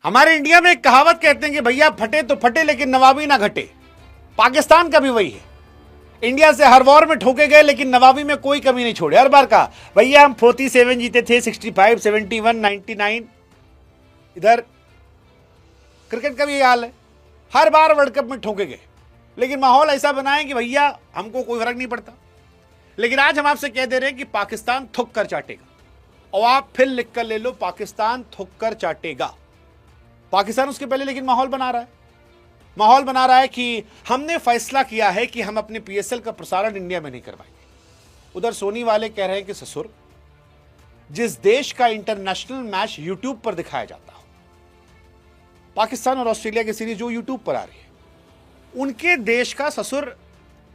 हमारे इंडिया में एक कहावत कहते हैं कि भैया फटे तो फटे लेकिन नवाबी ना घटे। पाकिस्तान का भी वही है। इंडिया से हर वॉर में ठोके गए लेकिन नवाबी में कोई कमी नहीं छोड़े। हर बार कहा भैया हम 47 जीते थे, 65, 71, 99। इधर क्रिकेट का भी हाल है, हर बार वर्ल्ड कप में ठोके गए लेकिन माहौल ऐसा बनाए कि भैया हमको कोई फर्क नहीं पड़ता। लेकिन आज हम आपसे कह दे रहे हैं कि पाकिस्तान थुक कर चाटेगा। और आप फिर लिख कर ले लो, पाकिस्तान थुक कर चाटेगा। पाकिस्तान उसके पहले लेकिन माहौल बना रहा है कि हमने फैसला किया है कि हम अपने पीएसएल का प्रसारण इंडिया में नहीं करवाएंगे। उधर सोनी वाले कह रहे हैं कि ससुर, जिस देश का इंटरनेशनल मैच यूट्यूब पर दिखाया जाता हो, पाकिस्तान और ऑस्ट्रेलिया की सीरीज जो यूट्यूब पर आ रही है, उनके देश का ससुर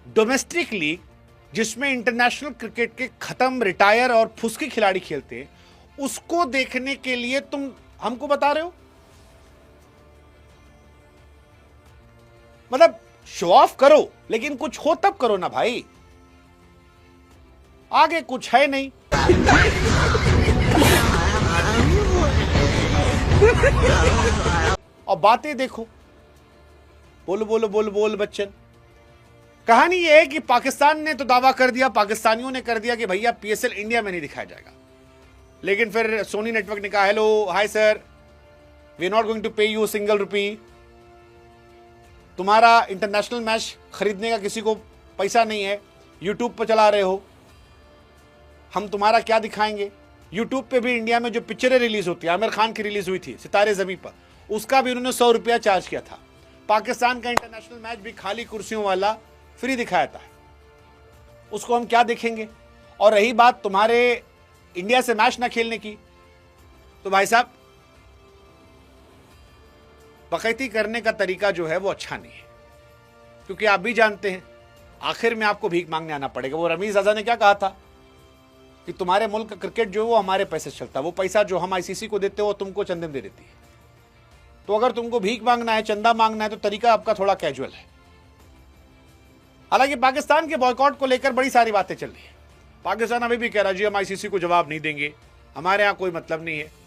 डोमेस्टिक लीग जिसमें इंटरनेशनल क्रिकेट के खत्म, रिटायर और फुसकी खिलाड़ी खेलते हैं, उसको देखने के लिए तुम हमको बता रहे हो। मतलब शो ऑफ करो लेकिन कुछ हो तब करो ना भाई, आगे कुछ है नहीं। और बातें देखो, बोल बोल बोल बोल बच्चन। कहानी यह है कि पाकिस्तान ने तो दावा कर दिया, पाकिस्तानियों ने कर दिया कि भैया पीएसएल इंडिया में नहीं दिखाया जाएगा। लेकिन फिर सोनी नेटवर्क ने कहा hello hi sir, we are not going to pay you single rupee. तुम्हारा इंटरनेशनल मैच खरीदने का किसी को पैसा नहीं है, यूट्यूब पर चला रहे हो, हम तुम्हारा क्या दिखाएंगे। यूट्यूब पे भी इंडिया में जो पिक्चरें रिलीज होती है, आमिर खान की रिलीज हुई थी सितारे ज़मीं पर, उसका भी उन्होंने 100 रुपया चार्ज किया था। पाकिस्तान का इंटरनेशनल मैच भी खाली कुर्सियों वाला फ्री दिखाया था, उसको हम क्या देखेंगे। और रही बात तुम्हारे इंडिया से मैच ना खेलने की, तो भाई साहब बकैती करने का तरीका जो है वो अच्छा नहीं है, क्योंकि आप भी जानते हैं आखिर में आपको भीख मांगने आना पड़ेगा। वो रमीज आजा ने क्या कहा था कि तुम्हारे मुल्क का क्रिकेट जो है वो हमारे पैसे से चलता है, वो पैसा जो हम आईसीसी को देते हो तुमको चंदन दे देती है। तो अगर तुमको भीख मांगना है, चंदा मांगना है, तो तरीका आपका थोड़ा कैजुअल है। हालांकि पाकिस्तान के बॉयकॉट को लेकर बड़ी सारी बातें चल रही है। पाकिस्तान अभी भी कह रहा है जी हम आईसीसी को जवाब नहीं देंगे, हमारे यहाँ कोई मतलब नहीं है,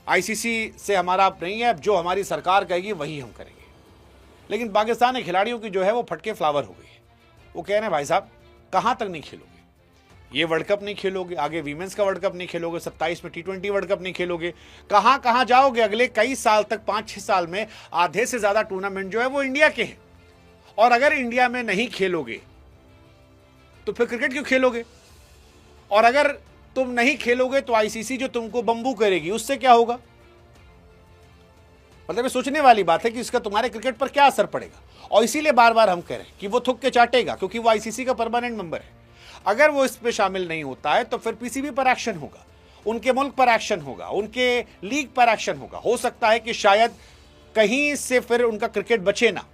आईसीसी से हमारा आप नहीं है, जो हमारी सरकार कहेगी वही हम करेंगे। लेकिन पाकिस्तान के खिलाड़ियों की जो है वो फटके फ्लावर हो गई है। वो कह रहे हैं भाई साहब कहाँ तक नहीं खेलोगे, ये वर्ल्ड कप नहीं खेलोगे, आगे वीमेंस का वर्ल्ड कप नहीं खेलोगे, 27 में T20 वर्ल्ड कप नहीं खेलोगे, कहाँ कहाँ जाओगे। अगले कई साल तक, 5-6 साल में आधे से ज्यादा टूर्नामेंट जो है वो इंडिया के हैं। और अगर इंडिया में नहीं खेलोगे तो फिर क्रिकेट क्यों खेलोगे। और अगर तुम नहीं खेलोगे तो आईसीसी जो तुमको बंबू करेगी, उससे क्या होगा। मतलब ये सोचने वाली बात है कि इसका तुम्हारे क्रिकेट पर क्या असर पड़ेगा। और इसीलिए बार बार हम कह रहे हैं कि वो थुक के चाटेगा, क्योंकि वो आईसीसी का परमानेंट मेंबर है। अगर वो इस पे शामिल नहीं होता है तो फिर पीसीबी पर एक्शन होगा, उनके मुल्क पर एक्शन होगा, उनके लीग पर एक्शन होगा। हो सकता है कि शायद कहीं से फिर उनका क्रिकेट बचे ना।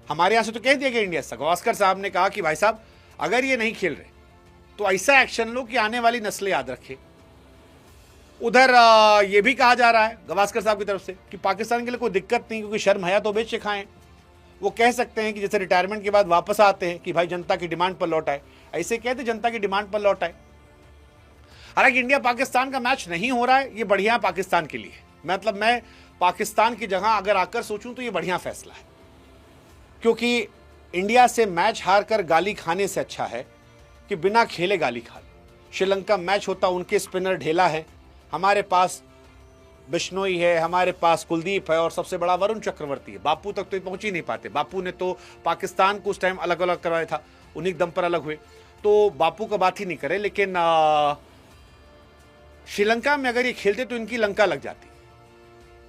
हमारे यहां से तो कह दिया गया इंडिया से, गवास्कर साहब ने कहा कि भाई साहब अगर ये नहीं खेल रहे तो ऐसा एक्शन लो कि आने वाली नस्लें याद रखे। उधर ये भी कहा जा रहा है गवास्कर साहब की तरफ से कि पाकिस्तान के लिए कोई दिक्कत नहीं, क्योंकि शर्म हया तो बेच के खाएं। वो कह सकते हैं कि जैसे रिटायरमेंट के बाद वापस आते हैं कि भाई जनता की डिमांड पर लौट आए, ऐसे कहते जनता की डिमांड पर लौट आए। हालांकि इंडिया पाकिस्तान का मैच नहीं हो रहा है, ये बढ़िया है पाकिस्तान के लिए। मतलब मैं पाकिस्तान की जगह अगर आकर सोचूं तो ये बढ़िया फैसला है, क्योंकि इंडिया से मैच हार कर गाली खाने से अच्छा है कि बिना खेले गाली खा लो। श्रीलंका मैच होता, उनके स्पिनर ढेला है, हमारे पास बिश्नोई है, हमारे पास कुलदीप है, और सबसे बड़ा वरुण चक्रवर्ती है। बापू तक तो पहुंच ही नहीं पाते। बापू ने तो पाकिस्तान को उस टाइम अलग अलग करवाया था, उन्हीं दम पर अलग हुए, तो बापू का बात ही नहीं करे। लेकिन श्रीलंका में अगर ये खेलते तो इनकी लंका लग जाती।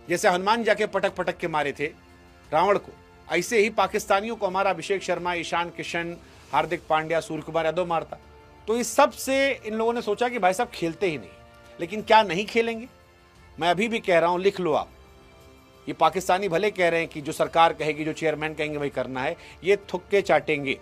जैसे हनुमान जाके पटक पटक के मारे थे रावण को, ऐसे ही पाकिस्तानियों को हमारा अभिषेक शर्मा, ईशान किशन, हार्दिक पांड्या, सूर्य कुमार यादव मारता। तो इस सब से इन लोगों ने सोचा कि भाई साहब खेलते ही नहीं। लेकिन क्या नहीं खेलेंगे? मैं अभी भी कह रहा हूं, लिख लो आप। ये पाकिस्तानी भले कह रहे हैं कि जो सरकार कहेगी, जो चेयरमैन कहेंगे वही करना है, ये थुक्के चाटेंगे।